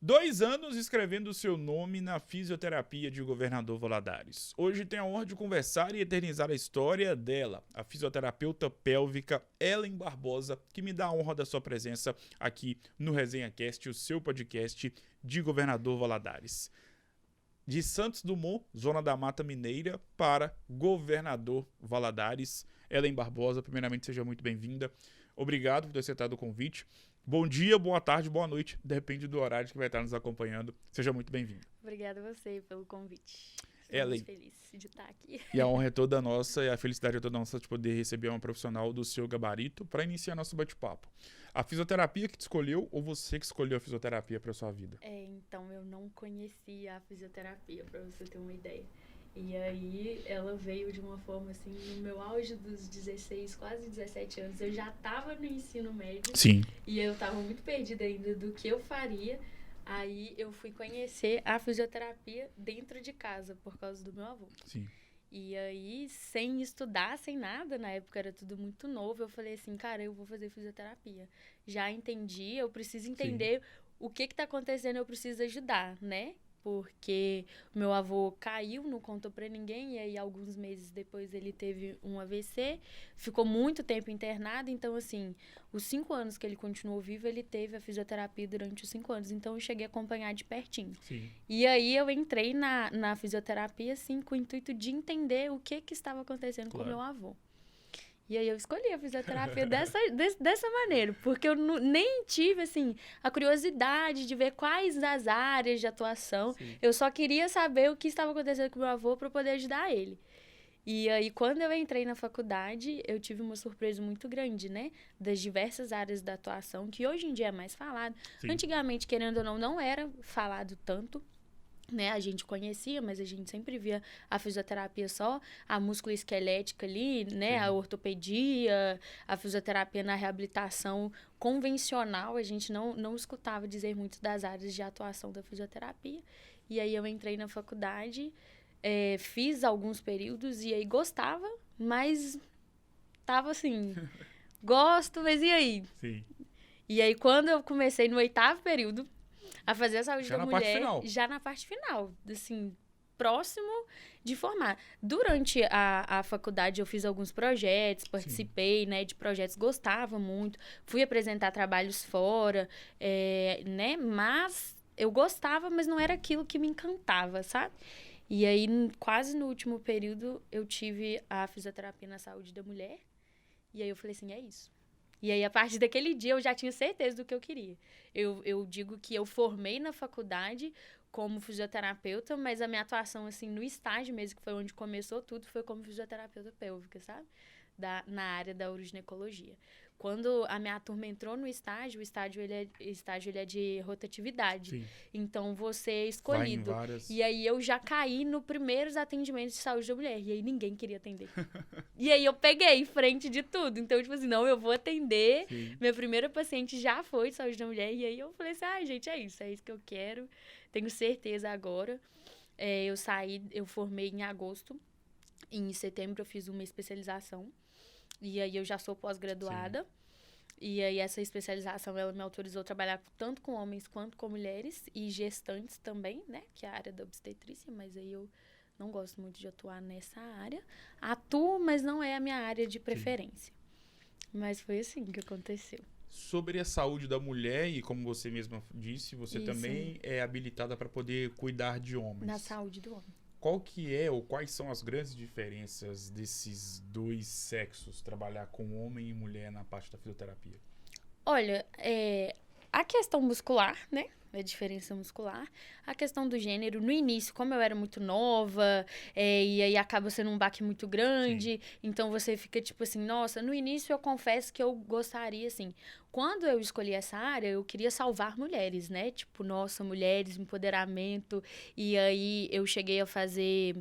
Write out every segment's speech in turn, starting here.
2 anos escrevendo o seu nome na fisioterapia de Governador Valadares. Hoje tenho a honra de conversar e eternizar a história dela, a fisioterapeuta pélvica Ellen Barbosa, que me dá a honra da sua presença aqui no Resenha Cast, o seu podcast de Governador Valadares. De Santos Dumont, Zona da Mata Mineira, para Governador Valadares. Ellen Barbosa, primeiramente seja muito bem-vinda. Obrigado por ter aceitado o convite. Bom dia, boa tarde, boa noite, depende do horário que vai estar nos acompanhando. Seja muito bem-vindo. Obrigada a você pelo convite. Estou Ellen, muito feliz de estar aqui. E a honra é toda nossa e a felicidade é toda nossa de poder receber uma profissional do seu gabarito para iniciar nosso bate-papo. A fisioterapia que te escolheu ou você que escolheu a fisioterapia para sua vida? Então eu não conhecia a fisioterapia, para você ter uma ideia. E aí ela veio de uma forma assim, no meu auge dos 16, quase 17 anos, eu já estava no ensino médio. Sim. E eu estava muito perdida ainda do que eu faria. Aí eu fui conhecer a fisioterapia dentro de casa, por causa do meu avô. Sim. E aí, sem estudar, sem nada, na época era tudo muito novo, eu falei assim, cara, eu vou fazer fisioterapia. Já entendi, eu preciso entender o que tá acontecendo, eu preciso ajudar, né? Porque meu avô caiu, não contou pra ninguém, e aí alguns meses depois ele teve um AVC, ficou muito tempo internado, então assim, os 5 anos que ele continuou vivo, ele teve a fisioterapia durante os 5 anos, então eu cheguei a acompanhar de pertinho. Sim. E aí eu entrei na fisioterapia, assim, com o intuito de entender o que estava acontecendo com o meu avô. E aí eu escolhi a fisioterapia dessa maneira, porque eu nem tive, assim, a curiosidade de ver quais as áreas de atuação. Sim. Eu só queria saber o que estava acontecendo com o meu avô para poder ajudar ele. E aí, quando eu entrei na faculdade, eu tive uma surpresa muito grande, né? Das diversas áreas da atuação, que hoje em dia é mais falado. Sim. Antigamente, querendo ou não era falado tanto. Né, a gente conhecia, mas a gente sempre via a fisioterapia só, a musculoesquelética ali, né, Sim. a ortopedia, a fisioterapia na reabilitação convencional, a gente não escutava dizer muito das áreas de atuação da fisioterapia. E aí eu entrei na faculdade, fiz alguns períodos e aí gostava, mas tava assim, gosto, mas e aí? Sim. E aí quando eu comecei no 8º período, a fazer a saúde Já da na parte mulher, final. já na parte final, assim, próximo de formar. Durante a faculdade eu fiz alguns projetos, participei, né, de projetos, gostava muito, fui apresentar trabalhos fora, né, mas eu gostava, mas não era aquilo que me encantava, sabe? E aí, quase no último período, eu tive a fisioterapia na saúde da mulher, e aí eu falei assim, é isso. E aí, a partir daquele dia, eu já tinha certeza do que eu queria. Eu digo que eu formei na faculdade como fisioterapeuta, mas a minha atuação, assim, no estágio mesmo, que foi onde começou tudo, foi como fisioterapeuta pélvica, sabe? Na área da uroginecologia. Quando a minha turma entrou no estágio, o estágio ele é de rotatividade. Sim. Então, você é escolhido. Vai em várias... E aí, eu já caí no primeiros atendimentos de saúde da mulher. E aí, ninguém queria atender. E aí, eu peguei em frente de tudo. Então, tipo assim, não, eu vou atender. Sim. Minha primeira paciente já foi de saúde da mulher. E aí, eu falei assim, gente, é isso que eu quero. Tenho certeza agora. Eu formei em agosto. Em setembro, eu fiz uma especialização. E aí, eu já sou pós-graduada. E aí, essa especialização, ela me autorizou a trabalhar tanto com homens quanto com mulheres. E gestantes também, né? Que é a área da obstetrícia. Mas aí, eu não gosto muito de atuar nessa área. Atuo, mas não é a minha área de preferência. Mas foi assim que aconteceu. Sobre a saúde da mulher, e como você mesma disse, você Isso. também é habilitada para poder cuidar de homens. Na saúde do homem. Qual que é ou quais são as grandes diferenças desses dois sexos, trabalhar com homem e mulher na parte da fisioterapia? Olha, a questão muscular, né? A diferença muscular. A questão do gênero, no início, como eu era muito nova, e aí acaba sendo um baque muito grande, então você fica tipo assim, nossa, no início eu confesso que eu gostaria, assim, quando eu escolhi essa área, eu queria salvar mulheres, né? Tipo, nossa, mulheres, empoderamento, e aí eu cheguei a fazer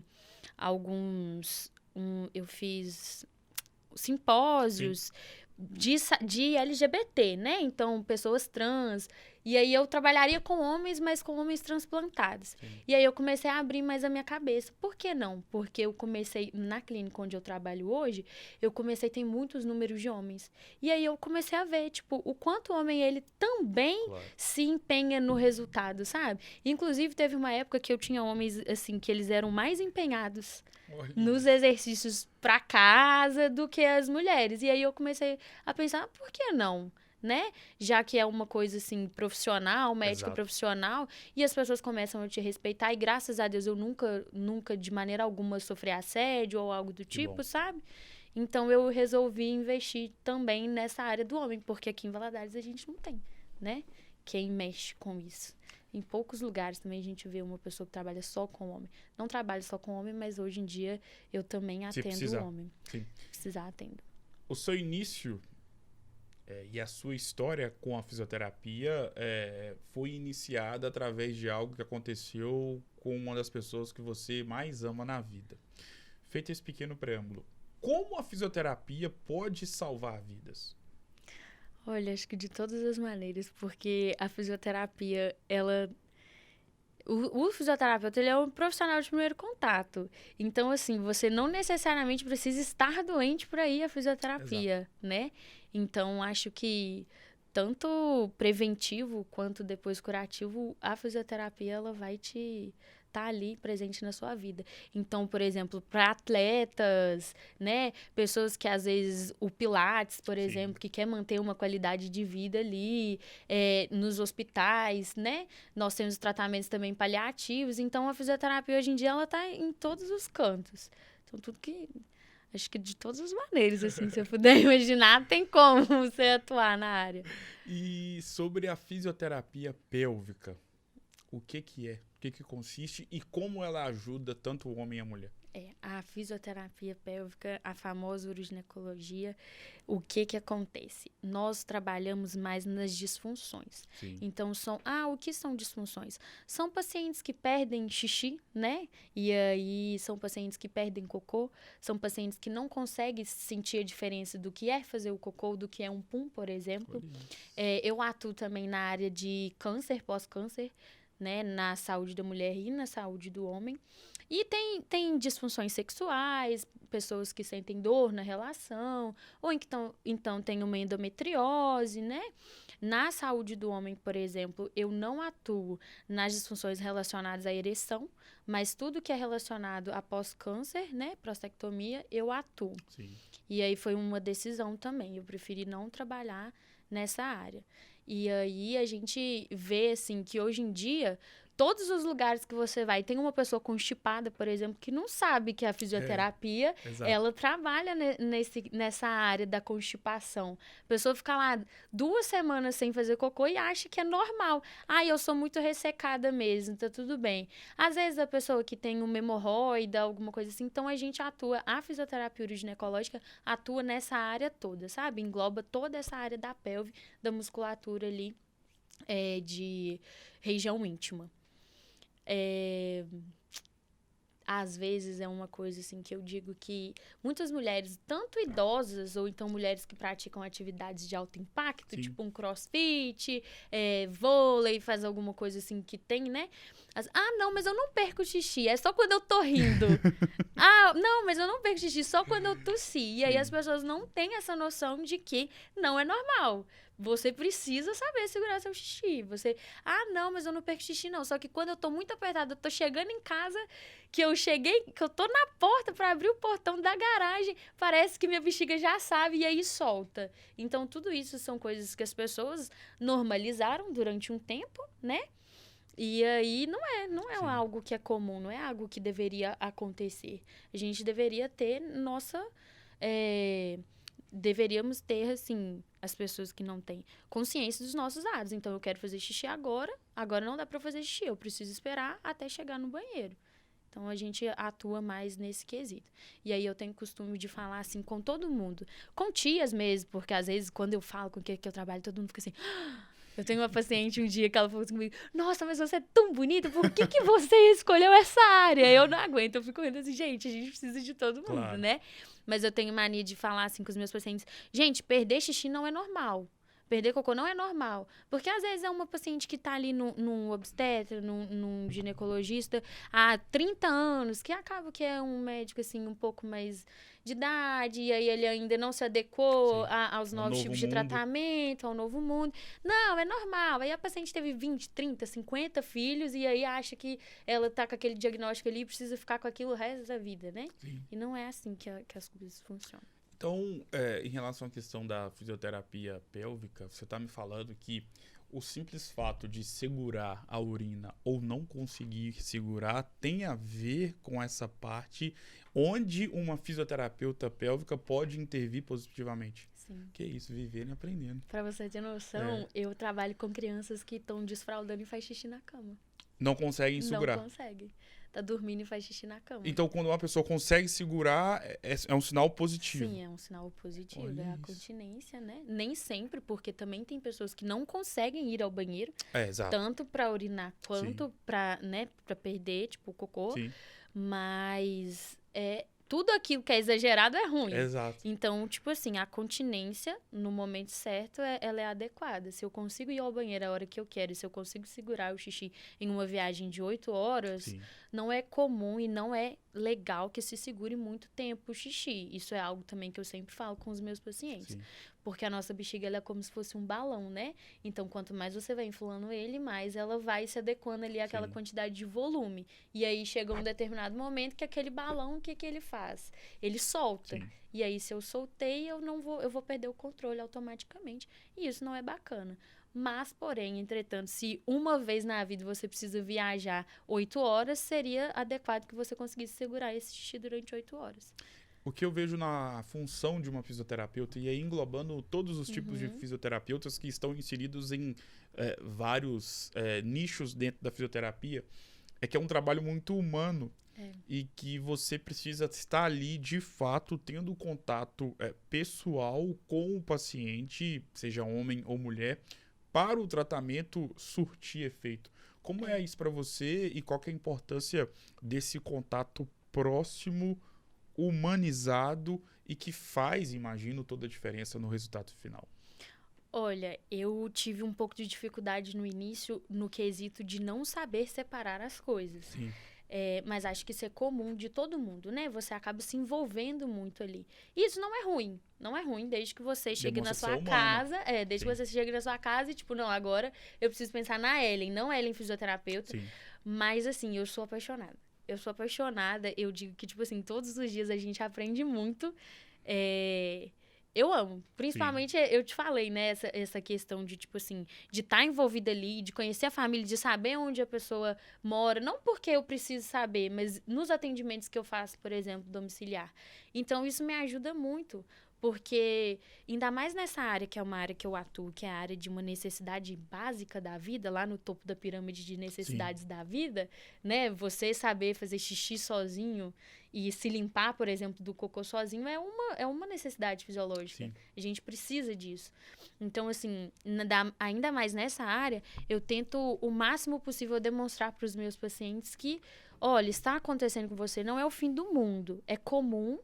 eu fiz simpósios de LGBT, né? Então, pessoas trans. E aí eu trabalharia com homens, mas com homens transplantados. Sim. E aí eu comecei a abrir mais a minha cabeça. Por que não? Porque eu comecei, na clínica onde eu trabalho hoje, tem muitos números de homens. E aí eu comecei a ver, tipo, o quanto o homem, ele também se empenha no resultado, sabe? Inclusive, teve uma época que eu tinha homens, assim, que eles eram mais empenhados nos exercícios pra casa do que as mulheres. E aí eu comecei a pensar, por que não? Né? Já que é uma coisa, assim, profissional, médica profissional, e as pessoas começam a te respeitar, e graças a Deus eu nunca, de maneira alguma, sofri assédio ou algo do tipo, sabe? Então eu resolvi investir também nessa área do homem, porque aqui em Valadares a gente não tem, né? Quem mexe com isso. Em poucos lugares também a gente vê uma pessoa que trabalha só com homem. Não trabalho só com homem, mas hoje em dia eu também atendo o homem. Sim. Se precisar, atendo. O seu início e a sua história com a fisioterapia foi iniciada através de algo que aconteceu com uma das pessoas que você mais ama na vida. Feito esse pequeno preâmbulo, como a fisioterapia pode salvar vidas? Olha, acho que de todas as maneiras, porque a fisioterapia, o fisioterapeuta, ele é um profissional de primeiro contato. Então, assim, você não necessariamente precisa estar doente para ir à fisioterapia, né? Então, acho que tanto preventivo quanto depois curativo, a fisioterapia, ela vai te tá ali presente na sua vida. Então, por exemplo, para atletas, né, pessoas que às vezes o Pilates, por exemplo, que quer manter uma qualidade de vida ali, nos hospitais, né, nós temos tratamentos também paliativos, então a fisioterapia hoje em dia ela tá em todos os cantos. Então, tudo que acho que de todas as maneiras, assim, se eu puder imaginar, tem como você atuar na área. E sobre a fisioterapia pélvica, o que é? O que consiste e como ela ajuda tanto o homem e a mulher? A fisioterapia pélvica, a famosa uroginecologia, o que acontece? Nós trabalhamos mais nas disfunções. Sim. Então, o que são disfunções? São pacientes que perdem xixi, né? E aí, são pacientes que perdem cocô, são pacientes que não conseguem sentir a diferença do que é fazer o cocô, do que é um pum, por exemplo. Eu atuo também na área de câncer, pós-câncer, né, na saúde da mulher e na saúde do homem. E tem disfunções sexuais, pessoas que sentem dor na relação, ou então tem uma endometriose, né? Na saúde do homem, por exemplo, eu não atuo nas disfunções relacionadas à ereção, mas tudo que é relacionado após câncer, né, prostectomia, eu atuo. Sim. E aí foi uma decisão também, eu preferi não trabalhar nessa área. E aí a gente vê, assim, que hoje em dia, todos os lugares que você vai, tem uma pessoa constipada, por exemplo, que não sabe que a fisioterapia, ela trabalha nessa área da constipação. A pessoa fica lá 2 semanas sem fazer cocô e acha que é normal. Eu sou muito ressecada mesmo, tá tudo bem. Às vezes a pessoa que tem uma hemorroida, alguma coisa assim, então a gente a fisioterapia uroginecológica atua nessa área toda, sabe? Engloba toda essa área da pelve, da musculatura ali, de região íntima. Às vezes é uma coisa assim que eu digo que muitas mulheres, tanto idosas ou então mulheres que praticam atividades de alto impacto, tipo um crossfit, vôlei, faz alguma coisa assim que tem, né? Não, mas eu não perco xixi, é só quando eu tô rindo. Não, mas eu não perco xixi, só quando eu tossi. E aí as pessoas não têm essa noção de que não é normal. Você precisa saber segurar seu xixi. Não, mas eu não perco xixi, não. Só que quando eu tô muito apertada, eu tô chegando em casa, que eu tô na porta pra abrir o portão da garagem, parece que minha bexiga já sabe e aí solta. Então, tudo isso são coisas que as pessoas normalizaram durante um tempo, né? E aí não é algo que é comum, não é algo que deveria acontecer. A gente deveria ter deveríamos ter, assim, as pessoas que não têm consciência dos nossos atos. Então, eu quero fazer xixi agora não dá pra fazer xixi, eu preciso esperar até chegar no banheiro. Então, a gente atua mais nesse quesito. E aí, eu tenho costume de falar, assim, com todo mundo. Com tias mesmo, porque às vezes, quando eu falo com quem que eu trabalho, todo mundo fica assim... Eu tenho uma paciente um dia que ela falou assim comigo, nossa, mas você é tão bonita, por que você escolheu essa área? Eu não aguento, eu fico rindo assim, gente, a gente precisa de todo mundo, né? Mas eu tenho mania de falar assim com os meus pacientes, gente, perder xixi não é normal. perder cocô não é normal. Porque às vezes é uma paciente que tá ali num obstetra, num ginecologista há 30 anos, que acaba que é um médico, assim, um pouco mais de idade, e aí ele ainda não se adequou aos novos tipos de tratamento, ao novo mundo. Não, é normal. Aí a paciente teve 20, 30, 50 filhos, e aí acha que ela tá com aquele diagnóstico ali e precisa ficar com aquilo o resto da vida, né? Sim. E não é assim que as coisas funcionam. Então, em relação à questão da fisioterapia pélvica, você está me falando que o simples fato de segurar a urina ou não conseguir segurar tem a ver com essa parte onde uma fisioterapeuta pélvica pode intervir positivamente. Sim. Que é isso, vivendo e aprendendo. Pra você ter noção, eu trabalho com crianças que estão desfraldando e faz xixi na cama. Não conseguem segurar. Não consegue. Tá dormindo e faz xixi na cama. Então, quando uma pessoa consegue segurar, é um sinal positivo. Sim, é um sinal positivo. Olha É a isso. continência, né? Nem sempre, porque também tem pessoas que não conseguem ir ao banheiro. Exato. Tanto pra urinar quanto pra, né, pra perder, tipo, o cocô. Sim. Mas tudo aquilo que é exagerado é ruim. Exato. Então, tipo assim, a continência, no momento certo, ela é adequada. Se eu consigo ir ao banheiro a hora que eu quero, e se eu consigo segurar o xixi em uma viagem de 8 horas, Sim. não é comum e não é legal que se segure muito tempo o xixi. Isso é algo também que eu sempre falo com os meus pacientes. Sim. Porque a nossa bexiga, ela é como se fosse um balão, né? Então, quanto mais você vai inflando ele, mais ela vai se adequando ali àquela quantidade de volume. E aí, chega um determinado momento que aquele balão, o que ele faz? Ele solta. Sim. E aí, se eu soltei, eu vou perder o controle automaticamente. E isso não é bacana. Mas, porém, entretanto, se uma vez na vida você precisa viajar 8 horas, seria adequado que você conseguisse segurar esse xixi durante 8 horas. O que eu vejo na função de uma fisioterapeuta, e aí englobando todos os tipos de fisioterapeutas que estão inseridos em vários nichos dentro da fisioterapia, é que é um trabalho muito humano e que você precisa estar ali, de fato, tendo contato pessoal com o paciente, seja homem ou mulher, para o tratamento surtir efeito. Como é isso para você e qual que é a importância desse contato próximo, humanizado e que faz, imagino, toda a diferença no resultado final? Olha, eu tive um pouco de dificuldade no início no quesito de não saber separar as coisas. Sim. Mas acho que isso é comum de todo mundo, né? Você acaba se envolvendo muito ali. E isso não é ruim. Não é ruim desde que você chegue na sua casa. Desde que você chegue na sua casa e, tipo, não, agora eu preciso pensar na Ellen, não Ellen fisioterapeuta. Sim. Mas, assim, eu sou apaixonada. Eu digo que, tipo assim, todos os dias a gente aprende muito. Eu amo. Principalmente, eu te falei, né, essa questão de, tipo assim, de estar envolvida ali, de conhecer a família, de saber onde a pessoa mora. Não porque eu preciso saber, mas nos atendimentos que eu faço, por exemplo, domiciliar. Então, isso me ajuda muito. Porque, ainda mais nessa área, que é uma área que eu atuo, que é a área de uma necessidade básica da vida, lá no topo da pirâmide de necessidades da vida, né? Você saber fazer xixi sozinho e se limpar, por exemplo, do cocô sozinho é uma necessidade fisiológica. Sim. A gente precisa disso. Então, assim, ainda mais nessa área, eu tento o máximo possível demonstrar para os meus pacientes que, olha, está acontecendo com você, não é o fim do mundo, é comum.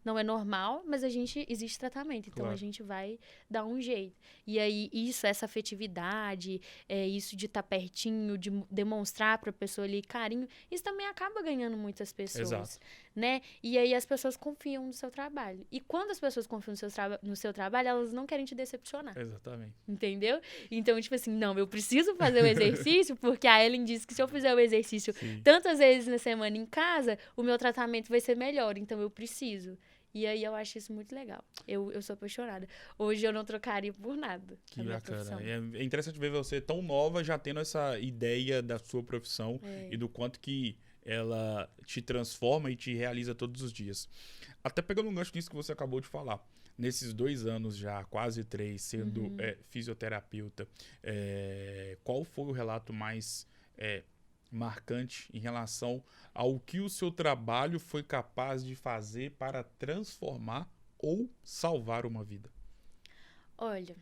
Não é normal, mas existe tratamento. Então, Claro. A gente vai dar um jeito. E aí, essa afetividade, isso de estar pertinho, de demonstrar para a pessoa ali carinho, isso também acaba ganhando muitas pessoas. Exato. Né? E aí, as pessoas confiam no seu trabalho. E quando as pessoas confiam no seu trabalho, elas não querem te decepcionar. Exatamente. Entendeu? Então, tipo assim, não, eu preciso fazer o exercício, porque a Ellen disse que se eu fizer o exercício tantas vezes na semana em casa, o meu tratamento vai ser melhor. Então, eu preciso. E aí eu acho isso muito legal. Eu sou apaixonada. Hoje eu não trocaria por nada. Que bacana. É interessante ver você tão nova já tendo essa ideia da sua profissão e do quanto que ela te transforma e te realiza todos os dias. Até pegando um gancho nisso que você acabou de falar. Nesses 2 anos já, quase 3, sendo fisioterapeuta, qual foi o relato mais marcante em relação ao que o seu trabalho foi capaz de fazer para transformar ou salvar uma vida? Olha,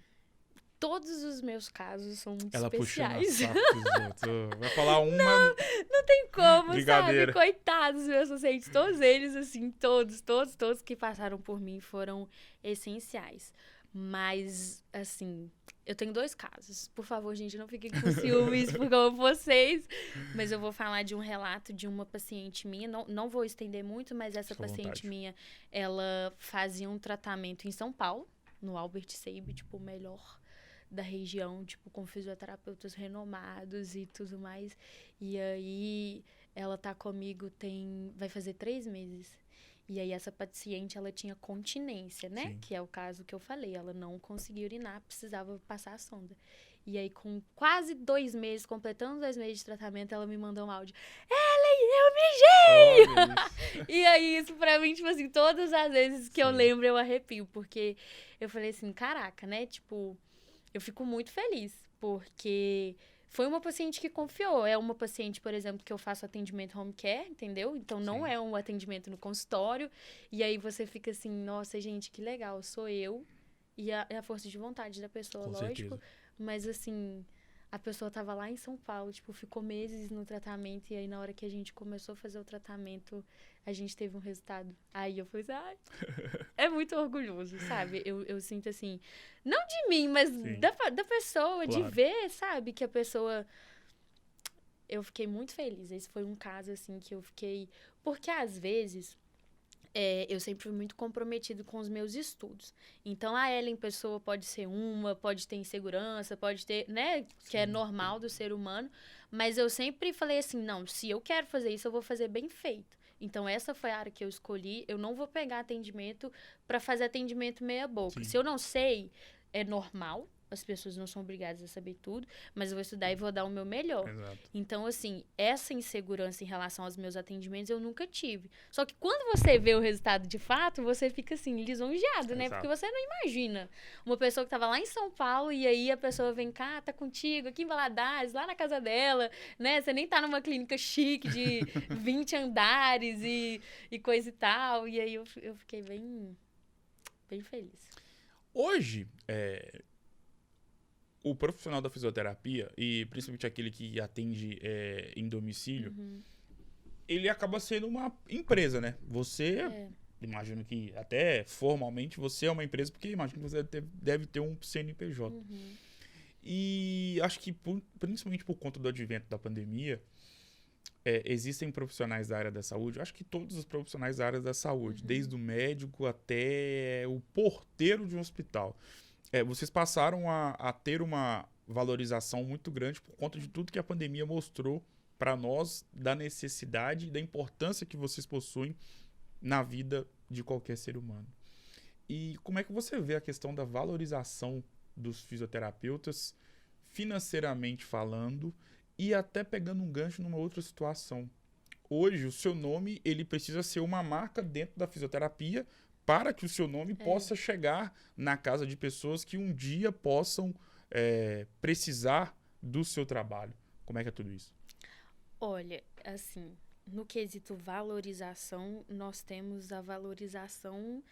todos os meus casos são muito Ela especiais. Ela puxa no saco dos outros. Vai falar uma... Não tem como, sabe? Coitados meus pacientes, todos eles, assim, todos que passaram por mim foram essenciais. Mas, assim, eu tenho 2 casos. Por favor, gente, não fiquem com ciúmes por como vocês. Mas eu vou falar de um relato de uma paciente minha. Não vou estender muito, mas essa Fica à paciente vontade. minha, ela fazia um tratamento em São Paulo, no Albert Seib, tipo, o melhor da região, tipo, com fisioterapeutas renomados e tudo mais. E aí, ela tá comigo vai fazer 3 meses. E aí, essa paciente, ela tinha continência, né? Sim. Que é o caso que eu falei. Ela não conseguia urinar, precisava passar a sonda. E aí, com quase 2 meses, completando 2 meses de tratamento, ela me mandou um áudio. Ellen, eu mijei! Olha isso. E aí, isso pra mim, tipo assim, todas as vezes que eu Sim. lembro, eu arrepio. Porque eu falei assim, caraca, né? Tipo, eu fico muito feliz. Porque foi uma paciente que confiou. É uma paciente, por exemplo, que eu faço atendimento home care, entendeu? Então, não Sim. é um atendimento no consultório. E aí, você fica assim, nossa, gente, que legal. Sou eu e a força de vontade da pessoa, Com lógico. certeza. Mas, assim, a pessoa tava lá em São Paulo, tipo, ficou meses no tratamento. E aí, na hora que a gente começou a fazer o tratamento, a gente teve um resultado. Aí eu falei assim, ai, é muito orgulhoso, sabe? Eu sinto assim, não de mim, mas Sim. da pessoa, de Claro. ver, sabe? Que a pessoa... Eu fiquei muito feliz. Esse foi um caso, assim, que eu fiquei... Porque, às vezes... eu sempre fui muito comprometido com os meus estudos. Então, a Ellen pessoa pode ser pode ter insegurança, pode ter, né? Que é Sim. normal do ser humano. Mas eu sempre falei assim, não, se eu quero fazer isso, eu vou fazer bem feito. Então, essa foi a área que eu escolhi. Eu não vou pegar atendimento para fazer atendimento meia boca. Sim. Se eu não sei, é normal. As pessoas não são obrigadas a saber tudo. Mas eu vou estudar e vou dar o meu melhor. Exato. Então, assim, essa insegurança em relação aos meus atendimentos eu nunca tive. Só que quando você vê o resultado de fato, você fica, assim, lisonjeado, né? Exato. Porque você não imagina. Uma pessoa que tava lá em São Paulo e aí a pessoa vem cá, tá contigo, aqui em Valadares, lá na casa dela, né? Você nem tá numa clínica chique de 20 andares e coisa e tal. E aí eu fiquei bem feliz. Hoje, o profissional da fisioterapia, e principalmente aquele que atende em domicílio, ele acaba sendo uma empresa, né? Você, imagino que até formalmente você é uma empresa, porque imagino que você deve ter um CNPJ. E acho que principalmente por conta do advento da pandemia, existem profissionais da área da saúde, acho que todos os profissionais da área da saúde, desde o médico até o porteiro de um hospital. Vocês passaram a ter uma valorização muito grande por conta de tudo que a pandemia mostrou para nós, da necessidade e da importância que vocês possuem na vida de qualquer ser humano. E como é que você vê a questão da valorização dos fisioterapeutas, financeiramente falando, e até pegando um gancho numa outra situação? Hoje, o seu nome ele precisa ser uma marca dentro da fisioterapia para que o seu nome possa chegar na casa de pessoas que um dia possam precisar do seu trabalho. Como é que é tudo isso? Olha, assim, no quesito valorização, nós temos a valorização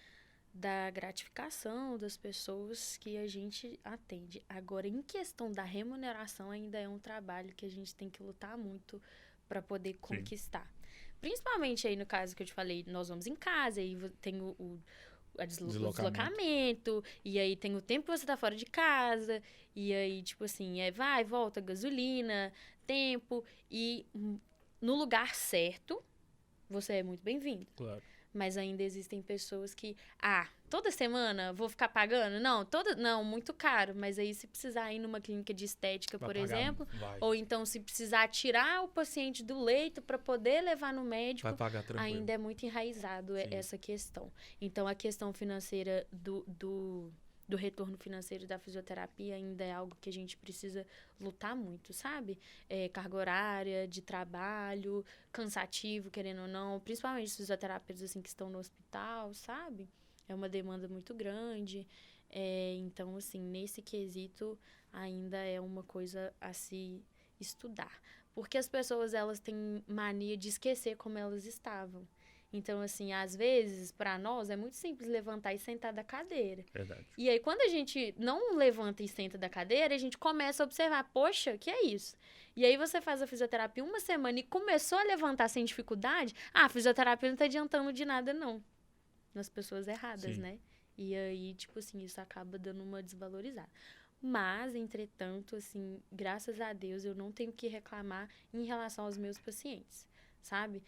da gratificação das pessoas que a gente atende. Agora, em questão da remuneração, ainda é um trabalho que a gente tem que lutar muito para poder conquistar. Principalmente aí no caso que eu te falei, nós vamos em casa, aí tem o deslocamento, e aí tem o tempo que você tá fora de casa, e aí, tipo assim, vai, volta, gasolina, tempo, e no lugar certo, você é muito bem-vindo. Claro. Mas ainda existem pessoas que, toda semana vou ficar pagando? Não, muito caro. Mas aí se precisar ir numa clínica de estética, por exemplo, ou então se precisar tirar o paciente do leito para poder levar no médico, vai pagar tranquilo. Ainda é muito enraizado essa questão. Então, a questão financeira do retorno financeiro da fisioterapia ainda é algo que a gente precisa lutar muito, sabe? Carga horária, de trabalho, cansativo, querendo ou não, principalmente os fisioterapeutas assim, que estão no hospital, sabe? É uma demanda muito grande. Então, assim, nesse quesito, ainda é uma coisa a se estudar. Porque as pessoas, elas têm mania de esquecer como elas estavam. Então, assim, às vezes, para nós, é muito simples levantar e sentar da cadeira. Verdade. E aí, quando a gente não levanta e senta da cadeira, a gente começa a observar, poxa, que é isso? E aí, você faz a fisioterapia uma semana e começou a levantar sem dificuldade, a fisioterapia não tá adiantando de nada, não. Nas pessoas erradas, Sim. né? E aí, tipo assim, isso acaba dando uma desvalorizada. Mas, entretanto, assim, graças a Deus, eu não tenho que reclamar em relação aos meus pacientes, sabe?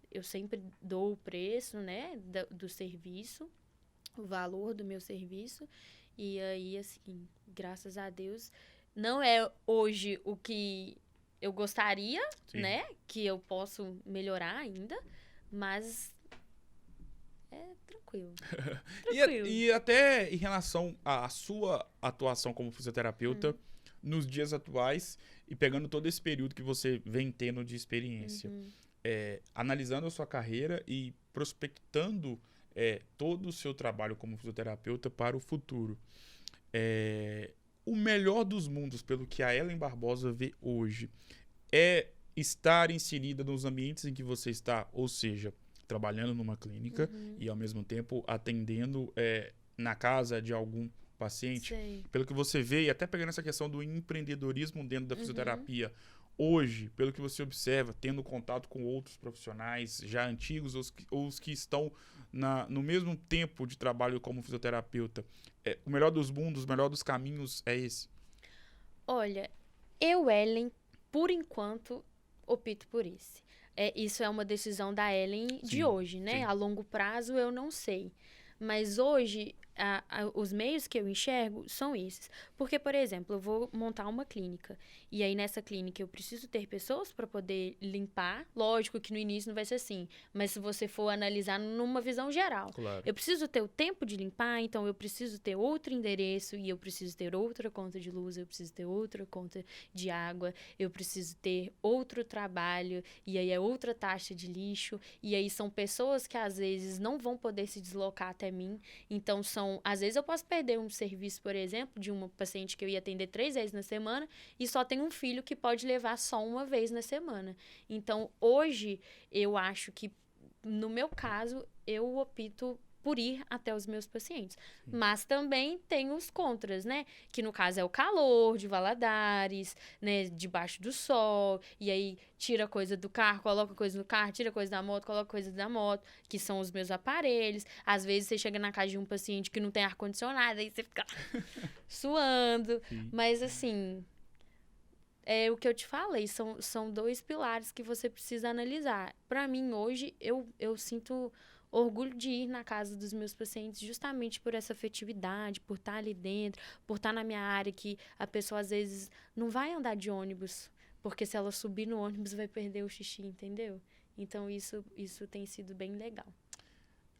Eu sempre dou o preço, né, do serviço, o valor do meu serviço. E aí, assim, graças a Deus, não é hoje o que eu gostaria, Sim. né, que eu posso melhorar ainda, mas é tranquilo. Tranquilo. E até em relação à sua atuação como fisioterapeuta nos dias atuais e pegando todo esse período que você vem tendo de experiência, analisando a sua carreira e prospectando todo o seu trabalho como fisioterapeuta para o futuro. O melhor dos mundos, pelo que a Ellen Barbosa vê hoje, é estar inserida nos ambientes em que você está, ou seja, trabalhando numa clínica e ao mesmo tempo atendendo na casa de algum paciente. Sei. Pelo que você vê, e até pegando essa questão do empreendedorismo dentro da fisioterapia, hoje, pelo que você observa, tendo contato com outros profissionais já antigos ou os que estão no mesmo tempo de trabalho como fisioterapeuta, o melhor dos mundos, o melhor dos caminhos é esse? Olha, eu, Ellen, por enquanto, opto por esse. Isso é uma decisão da Ellen de hoje, né? Sim. A longo prazo, eu não sei. Mas hoje, os meios que eu enxergo são esses. Porque, por exemplo, eu vou montar uma clínica. E aí, nessa clínica, eu preciso ter pessoas para poder limpar. Lógico que no início não vai ser assim. Mas se você for analisar numa visão geral. Claro. Eu preciso ter o tempo de limpar, então eu preciso ter outro endereço. E eu preciso ter outra conta de luz. Eu preciso ter outra conta de água. Eu preciso ter outro trabalho. E aí é outra taxa de lixo. E aí são pessoas que, às vezes, não vão poder se deslocar até mim. Então, às vezes eu posso perder um serviço, por exemplo, de uma paciente que eu ia atender 3 vezes na semana e só tem um filho que pode levar só uma vez na semana. Então, hoje, eu acho que, no meu caso, eu opto por ir até os meus pacientes. Mas também tem os contras, né? Que no caso é o calor de Valadares, né? Debaixo do sol. E aí tira coisa do carro, coloca coisa no carro, tira coisa da moto, coloca coisa da moto, que são os meus aparelhos. Às vezes você chega na casa de um paciente que não tem ar-condicionado, aí você fica suando. Sim. Mas assim, é o que eu te falei, são 2 pilares que você precisa analisar. Para mim, hoje, eu sinto orgulho de ir na casa dos meus pacientes justamente por essa afetividade, por estar ali dentro, por estar na minha área, que a pessoa às vezes não vai andar de ônibus, porque se ela subir no ônibus vai perder o xixi, entendeu? Então isso tem sido bem legal.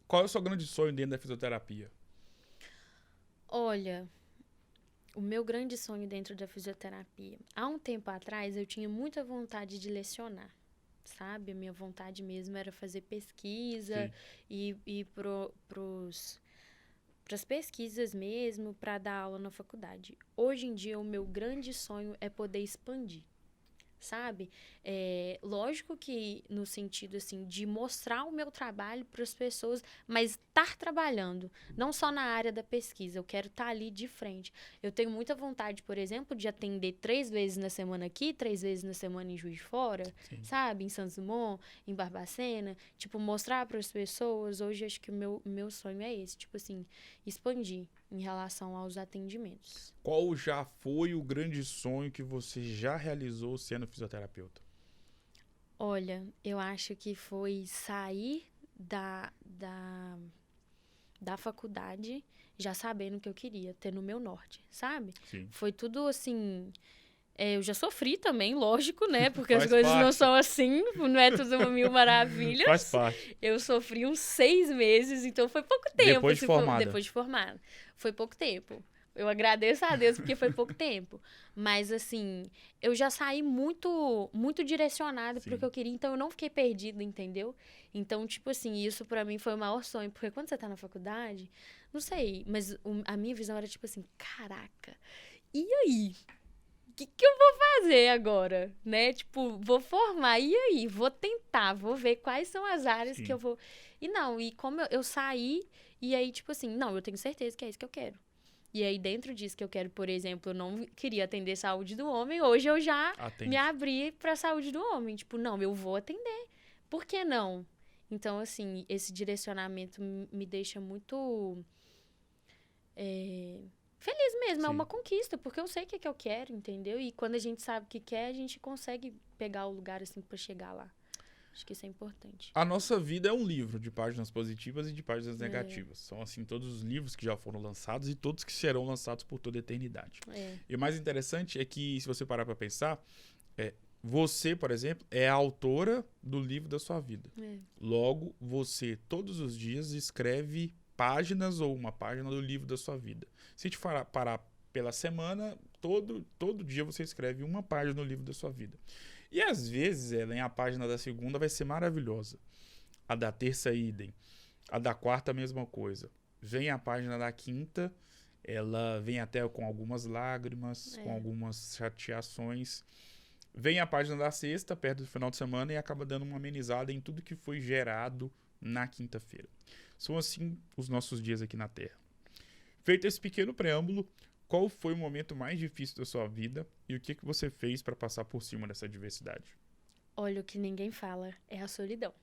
Qual é o seu grande sonho dentro da fisioterapia? Olha, o meu grande sonho dentro da fisioterapia, há um tempo atrás eu tinha muita vontade de lecionar. Sabe? A minha vontade mesmo era fazer pesquisa e ir pras pesquisas mesmo, para dar aula na faculdade. Hoje em dia, o meu grande sonho é poder expandir, sabe? Lógico que no sentido, assim, de mostrar o meu trabalho para as pessoas, mas estar trabalhando, não só na área da pesquisa, eu quero estar ali de frente. Eu tenho muita vontade, por exemplo, de atender 3 vezes na semana aqui, 3 vezes na semana em Juiz de Fora, sabe? Em Santos Dumont, em Barbacena, tipo, mostrar para as pessoas. Hoje, acho que o meu sonho é esse, tipo assim, expandir em relação aos atendimentos. Qual já foi o grande sonho que você já realizou sendo fisioterapeuta? Olha, eu acho que foi sair da faculdade já sabendo o que eu queria, ter no meu norte, sabe? Sim. Foi tudo assim... eu já sofri também, lógico, né? Porque Faz as coisas parte. não são assim, não é tudo uma mil maravilhas. Faz parte. Eu sofri uns 6 meses, então foi pouco tempo. Depois de formada. Depois de formada. Foi pouco tempo. Eu agradeço a Deus porque foi pouco tempo. Mas, assim, eu já saí muito, muito direcionada pro que eu queria, então eu não fiquei perdida, entendeu? Então, tipo assim, isso pra mim foi o maior sonho. Porque quando você tá na faculdade, não sei, mas a minha visão era tipo assim, caraca, e aí? O que eu vou fazer agora, né? Tipo, vou formar, e aí? Vou tentar, vou ver quais são as áreas que eu vou... E não, e como eu saí, e aí, tipo assim, não, eu tenho certeza que é isso que eu quero. E aí, dentro disso que eu quero, por exemplo, eu não queria atender saúde do homem, hoje eu já me abri pra saúde do homem. Tipo, não, eu vou atender. Por que não? Então, assim, esse direcionamento me deixa muito feliz mesmo. Sim. É uma conquista, porque eu sei o que, que eu quero, entendeu? E quando a gente sabe o que quer, a gente consegue pegar o lugar, assim, pra chegar lá. Acho que isso é importante. A nossa vida é um livro de páginas positivas e de páginas negativas. São, assim, todos os livros que já foram lançados e todos que serão lançados por toda a eternidade. E o mais interessante é que, se você parar pra pensar, você, por exemplo, é a autora do livro da sua vida. Logo, você, todos os dias, escreve páginas ou uma página do livro da sua vida. Se a gente parar pela semana, todo dia você escreve uma página do livro da sua vida. E às vezes, Ellen, a página da segunda vai ser maravilhosa. A da terça, idem. A da quarta, a mesma coisa. Vem a página da quinta, ela vem até com algumas lágrimas, com algumas chateações. Vem a página da sexta, perto do final de semana, e acaba dando uma amenizada em tudo que foi gerado na quinta-feira. São assim os nossos dias aqui na Terra. Feito esse pequeno preâmbulo, qual foi o momento mais difícil da sua vida e o que você fez para passar por cima dessa adversidade? Olha, o que ninguém fala é a solidão,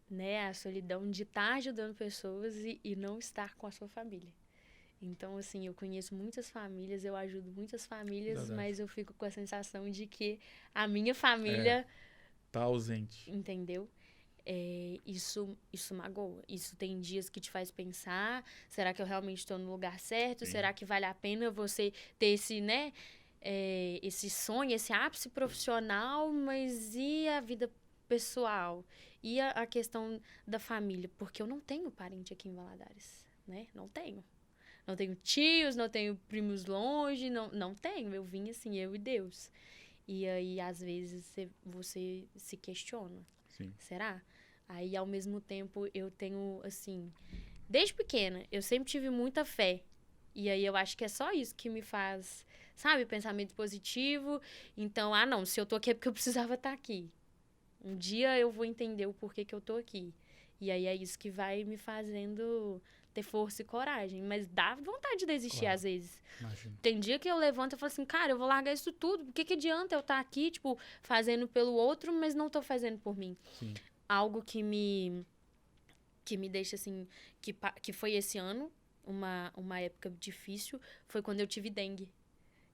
né? A solidão de estar ajudando pessoas e não estar com a sua família. Então, assim, eu conheço muitas famílias, eu ajudo muitas famílias, Verdade. mas eu fico com a sensação de que a minha família tá ausente. Entendeu? Isso magoa. Isso tem dias que te faz pensar, será que eu realmente estou no lugar certo? Sim. Será que vale a pena você ter esse, né, esse sonho, esse ápice profissional, mas e a vida pessoal? E a questão da família? Porque eu não tenho parente aqui em Valadares, né? Não tenho. Não tenho tios, não tenho primos longe, não tenho. Eu vim assim, eu e Deus. E aí, às vezes, você se questiona. Sim. Será? Aí, ao mesmo tempo, eu tenho, assim... Desde pequena, eu sempre tive muita fé. E aí, eu acho que é só isso que me faz, sabe? Pensamento positivo. Então, não, se eu tô aqui é porque eu precisava estar aqui. Um dia eu vou entender o porquê que eu tô aqui. E aí, é isso que vai me fazendo ter força e coragem. Mas dá vontade de desistir, Claro. Às vezes. Imagino. Tem dia que eu levanto e falo assim, cara, eu vou largar isso tudo. Por que adianta eu estar aqui, tipo, fazendo pelo outro, mas não tô fazendo por mim? Sim. Algo que me deixa, assim, que foi esse ano, uma época difícil, foi quando eu tive dengue.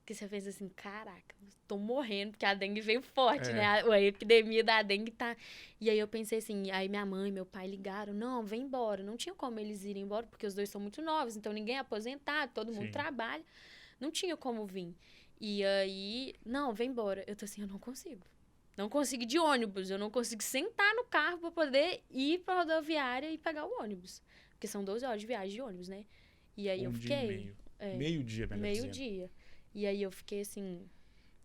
Que você pensa assim, caraca, tô morrendo, porque a dengue veio forte, né? A epidemia da dengue tá... E aí eu pensei assim, aí minha mãe e meu pai ligaram, não, vem embora. Não tinha como eles irem embora, porque os dois são muito novos, então ninguém é aposentado, todo mundo trabalha. Não tinha como vir. E aí, não, vem embora. Eu tô assim, eu não consigo. Não consigo ir de ônibus, eu não consigo sentar no carro pra poder ir pra rodoviária e pegar o ônibus. Porque são 12 horas de viagem de ônibus, né? E aí eu fiquei... Dia e meio. Meio-dia, melhor dizendo. Meio-dia. E aí eu fiquei assim,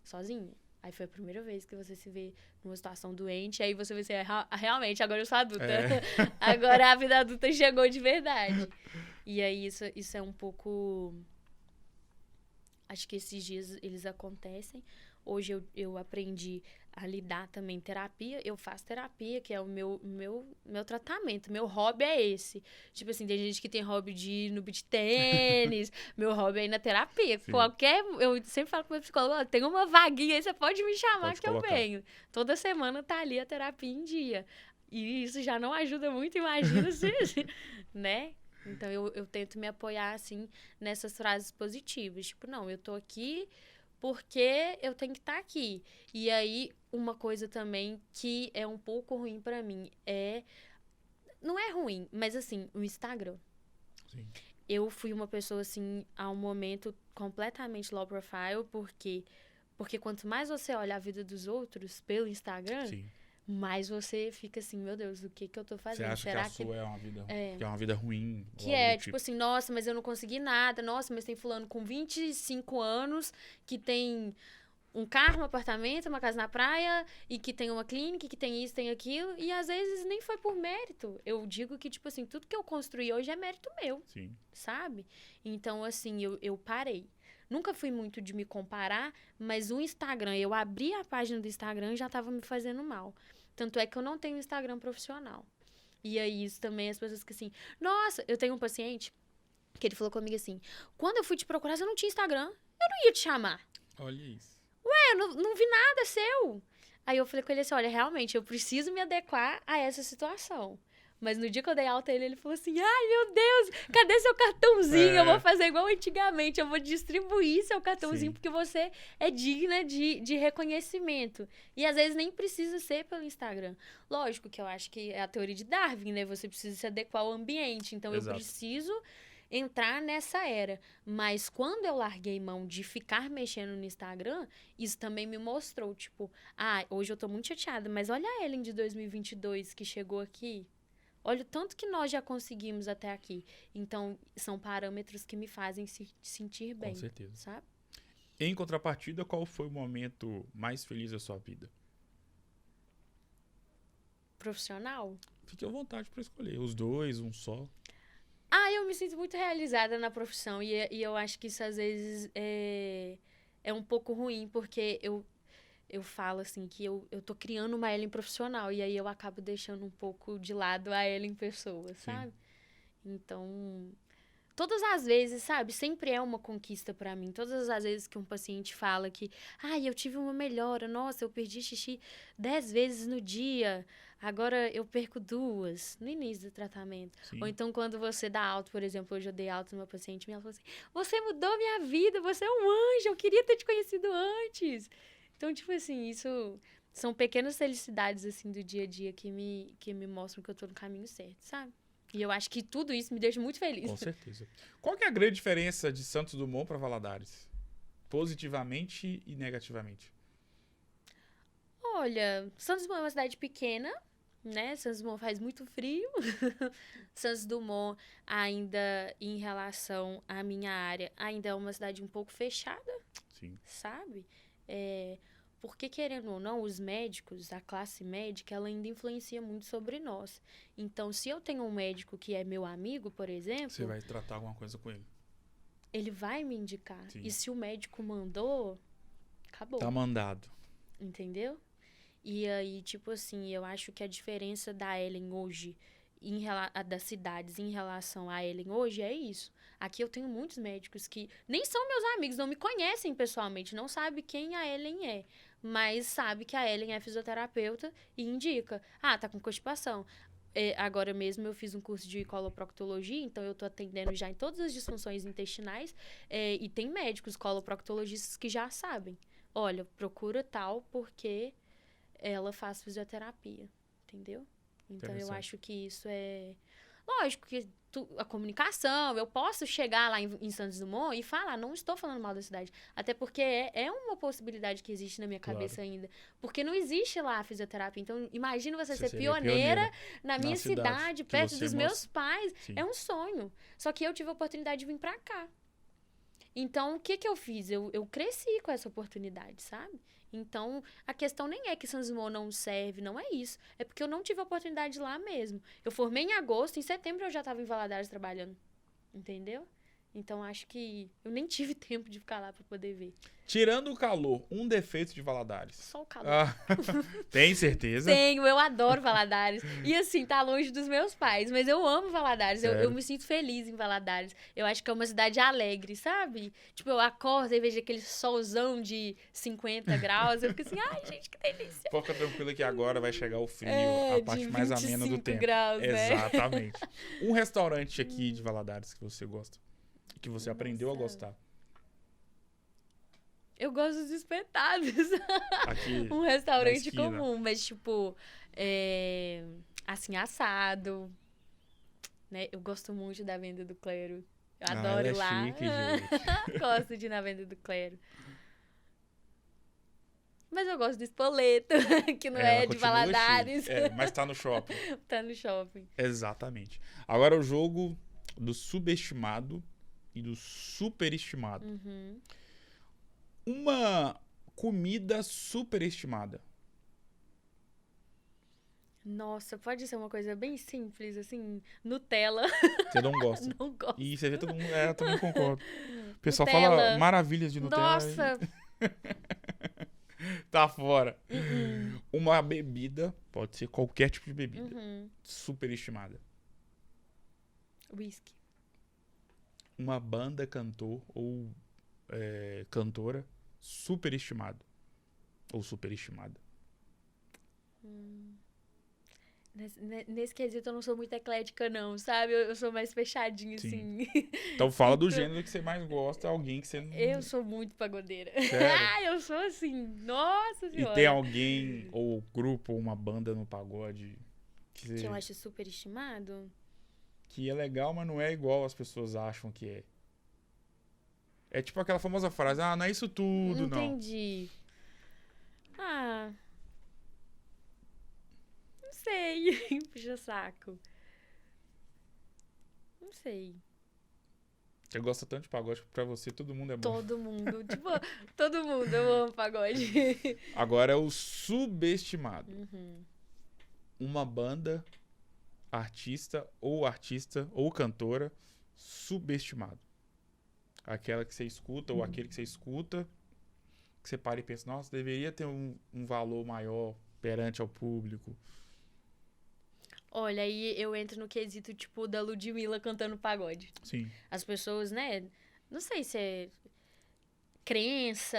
sozinha. Aí foi a primeira vez que você se vê numa situação doente. Aí você vê assim, realmente, agora eu sou adulta. Agora a vida adulta chegou de verdade. E aí isso é um pouco... Acho que esses dias eles acontecem. Hoje eu aprendi a lidar também terapia. Eu faço terapia, que é o meu tratamento. Meu hobby é esse. Tipo assim, tem gente que tem hobby de ir no beach tênis. Meu hobby é ir na terapia. Sim. Eu sempre falo com o meu psicólogo, tem uma vaguinha aí, você pode me chamar Pode que colocar. eu venho. Toda semana tá ali a terapia em dia. E isso já não ajuda muito, imagina se... né? Então, eu tento me apoiar, assim, nessas frases positivas. Tipo, não, eu tô aqui porque eu tenho que estar aqui. E aí, uma coisa também que é um pouco ruim pra mim não é ruim, mas assim, o Instagram. Sim. Eu fui uma pessoa, assim, a um momento completamente low profile, porque quanto mais você olha a vida dos outros pelo Instagram... Sim. Mas você fica assim, meu Deus, o que eu tô fazendo? Você acha Será que a sua é uma vida ruim? Que tipo assim, nossa, mas eu não consegui nada. Nossa, mas tem fulano com 25 anos que tem um carro, um apartamento, uma casa na praia e que tem uma clínica, que tem isso, tem aquilo. E às vezes nem foi por mérito. Eu digo que, tipo assim, tudo que eu construí hoje é mérito meu. Sim. Sabe? Então, assim, eu parei. Nunca fui muito de me comparar, mas o Instagram, eu abri a página do Instagram e já tava me fazendo mal. Tanto é que eu não tenho Instagram profissional. E aí, isso também, as pessoas que assim... Nossa, eu tenho um paciente que ele falou comigo assim, quando eu fui te procurar, você não tinha Instagram, eu não ia te chamar. Olha isso. Eu não vi nada seu. Aí eu falei com ele assim, olha, realmente, eu preciso me adequar a essa situação. Mas no dia que eu dei alta ele falou assim, ai, meu Deus, cadê seu cartãozinho? Eu vou fazer igual antigamente, eu vou distribuir seu cartãozinho, porque você é digna de reconhecimento. E às vezes nem precisa ser pelo Instagram. Lógico que eu acho que é a teoria de Darwin, né? Você precisa se adequar ao ambiente. Então, Exato. eu preciso entrar nessa era. Mas quando eu larguei mão de ficar mexendo no Instagram, isso também me mostrou, tipo, hoje eu tô muito chateada, mas olha a Ellen de 2022 que chegou aqui. Olha o tanto que nós já conseguimos até aqui. Então, são parâmetros que me fazem se sentir bem. Com certeza. Sabe? Em contrapartida, qual foi o momento mais feliz da sua vida? Profissional? Fique à vontade para escolher. Os dois, um só. Eu me sinto muito realizada na profissão. E eu acho que isso, às vezes, é um pouco ruim, porque eu falo assim que eu tô criando uma Ellen profissional e aí eu acabo deixando um pouco de lado a Ellen pessoa, sabe? Então, todas as vezes, sabe? Sempre é uma conquista pra mim. Todas as vezes que um paciente fala que, eu tive uma melhora, nossa, eu perdi xixi 10 vezes no dia, agora eu perco 2 no início do tratamento. Sim. Ou então quando você dá alta, por exemplo, hoje eu dei alta numa paciente e ela falou assim, você mudou minha vida, você é um anjo, eu queria ter te conhecido antes. Então, tipo assim, isso são pequenas felicidades, assim, do dia a dia que me mostram que eu tô no caminho certo, sabe? E eu acho que tudo isso me deixa muito feliz. Com certeza. Qual que é a grande diferença de Santos Dumont para Valadares? Positivamente e negativamente. Olha, Santos Dumont é uma cidade pequena, né? Santos Dumont faz muito frio. Santos Dumont, ainda em relação à minha área, ainda é uma cidade um pouco fechada. Sim. Sabe? Porque, querendo ou não, os médicos, a classe médica, ela ainda influencia muito sobre nós. Então, se eu tenho um médico que é meu amigo, por exemplo... Você vai tratar alguma coisa com ele. Ele vai me indicar. Sim. E se o médico mandou, acabou. Tá mandado. Entendeu? E aí, tipo assim, eu acho que a diferença da Ellen hoje, das cidades em relação a Ellen hoje, é isso. Aqui eu tenho muitos médicos que nem são meus amigos, não me conhecem pessoalmente, não sabem quem a Ellen é, mas sabe que a Ellen é fisioterapeuta e indica. Tá com constipação. Agora mesmo eu fiz um curso de coloproctologia, então eu tô atendendo já em todas as disfunções intestinais, e tem médicos coloproctologistas que já sabem. Olha, procura tal porque ela faz fisioterapia, entendeu? Então eu acho que isso é... Lógico que a comunicação, eu posso chegar lá em Santos Dumont e falar, não estou falando mal da cidade. Até porque é uma possibilidade que existe na minha cabeça ainda. Porque não existe lá a fisioterapia. Então, imagina você ser pioneira na minha cidade perto dos meus pais. Sim. É um sonho. Só que eu tive a oportunidade de vir pra cá. Então, o que eu fiz? Eu cresci com essa oportunidade, sabe? Então, a questão nem é que Santos Dumont não serve, não é isso. É porque eu não tive a oportunidade lá mesmo. Eu formei em agosto, em setembro eu já estava em Valadares trabalhando. Entendeu? Então, acho que eu nem tive tempo de ficar lá para poder ver. Tirando o calor, um defeito de Valadares? Só o calor. Tem certeza? Tenho, eu adoro Valadares. E assim, tá longe dos meus pais, mas eu amo Valadares. Eu me sinto feliz em Valadares. Eu acho que é uma cidade alegre, sabe? Tipo, eu acordo e vejo aquele solzão de 50 graus. Eu fico assim, ai, gente, que delícia. Fica tranquilo que agora vai chegar o frio, a parte mais amena do tempo. Graus, exatamente. Um restaurante aqui de Valadares que você gosta? Que você aprendeu a gostar? Eu gosto dos espetados. Aqui, um restaurante comum, mas tipo, assim, assado, né? Eu gosto muito da Venda do Clero. Eu adoro ir lá. Chique, gente. Gosto de ir na Venda do Clero. Mas eu gosto do espoleto, que não é de Valadares. Mas tá no shopping. Tá no shopping. Exatamente. Agora o jogo do subestimado e do superestimado. Uhum. Uma comida superestimada. Nossa, pode ser uma coisa bem simples, assim, Nutella. Você não gosta? Não gosto. E você vê todo mundo, eu também concordo. O pessoal fala maravilhas de Nutella. Nossa! Tá fora. Uma bebida, pode ser qualquer tipo de bebida, superestimada. Whisky. Uma banda, cantor ou cantora superestimado ou superestimada. Nesse quesito eu não sou muito eclética, não, sabe? Eu sou mais fechadinha, Sim. assim. Então fala do Então, gênero que você mais gosta, alguém que você não... eu sou muito pagodeira. Sério? Ah, eu sou assim, nossa E senhora. tem alguém, ou grupo, ou uma banda no pagode Que eu acho super estimado. que é legal, mas não é igual as pessoas acham que é. É tipo aquela famosa frase, ah, não é isso tudo, não. Entendi. Ah, não sei. Puxa saco. Não sei. Você gosta tanto de pagode que pra você todo mundo é bom. Todo mundo, tipo, todo mundo, eu amo pagode. Agora é o subestimado. Uhum. Uma banda, artista ou cantora subestimado. Aquela que você escuta ou aquele que você escuta, que você para e pensa, nossa, deveria ter um valor maior perante ao público. Olha, aí eu entro no quesito, tipo, da Ludmilla cantando pagode. Sim. As pessoas, né, não sei se é crença,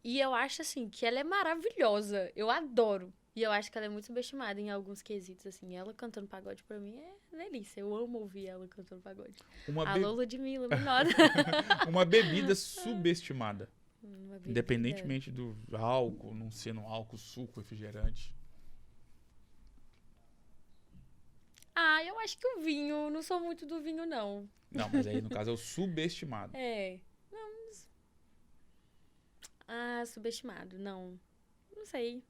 e eu acho, assim, que ela é maravilhosa. Eu adoro. E eu acho que ela é muito subestimada em alguns quesitos, assim. Ela cantando pagode, pra mim, é delícia. Eu amo ouvir ela cantando pagode. Alô, Ludmilla, me nota. Uma bebida subestimada. Uma bebida. Independentemente do álcool, não sendo álcool, suco, refrigerante. Ah, eu acho que o vinho, não sou muito do vinho, não. Não, mas aí no caso é o subestimado. É. Não. Ah, subestimado, não. Não sei.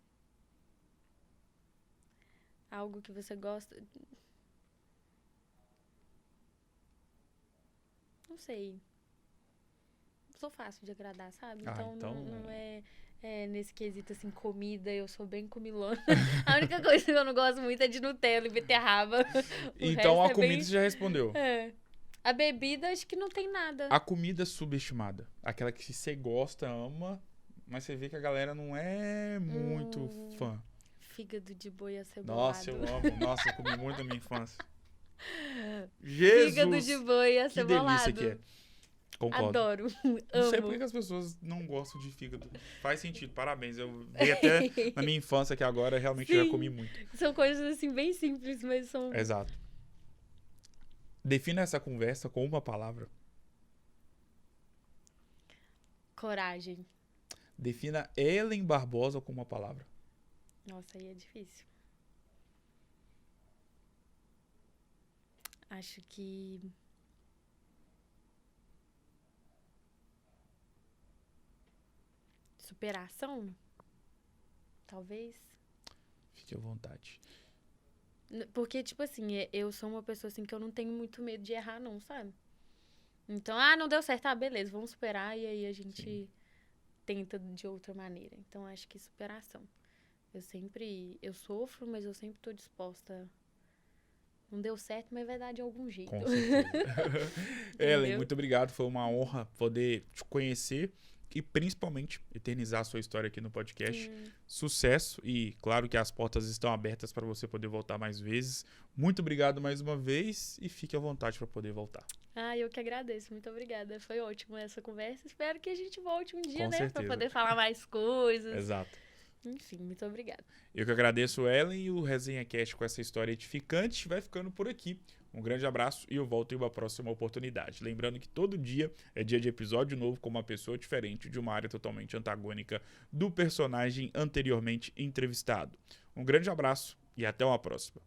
Algo que você gosta. Não sei. Sou fácil de agradar, sabe? Ah, Então, então- não é nesse quesito, assim, comida, eu sou bem comilona. A única coisa que eu não gosto muito é de Nutella e beterraba. O Então resto a é comida bem- você já respondeu. É. A bebida, acho que não tem nada. A comida subestimada. Aquela que você gosta, ama, mas você vê que a galera não é muito fã. Fígado de boi acebolado. Nossa, eu amo. Nossa, eu comi muito na minha infância. Jesus! Fígado de boi Que acebolado. delícia que é. Concordo. Adoro. Não sei Amo. por que as pessoas não gostam de fígado. Faz sentido, parabéns. Eu vi até na minha infância que agora realmente eu já Sim. comi muito. São coisas, assim, bem simples, mas são... Exato. Defina essa conversa com uma palavra. Coragem. Defina Ellen Barbosa com uma palavra. Nossa, aí é difícil. Acho que... superação? Talvez. Fique à vontade. Porque, tipo assim, eu sou uma pessoa assim que eu não tenho muito medo de errar, não, sabe? Então, não deu certo, beleza, vamos superar e aí a gente Sim. tenta de outra maneira. Então, acho que superação. Eu sofro, mas eu sempre tô disposta. Não deu certo, mas vai dar de algum jeito. Com certeza. Ellen, Entendeu? muito obrigado. Foi uma honra poder te conhecer e principalmente eternizar a sua história aqui no podcast. Sucesso e claro que as portas estão abertas para você poder voltar mais vezes. Muito obrigado mais uma vez e fique à vontade para poder voltar. Eu que agradeço. Muito obrigada. Foi ótimo essa conversa. Espero que a gente volte um dia, Com né? certeza. Pra poder falar mais coisas. Exato. Enfim, muito obrigada. Eu que agradeço, Ellen, e o Resenha Cast com essa história edificante vai ficando por aqui. Um grande abraço e eu volto em uma próxima oportunidade. Lembrando que todo dia é dia de episódio novo com uma pessoa diferente de uma área totalmente antagônica do personagem anteriormente entrevistado. Um grande abraço e até uma próxima.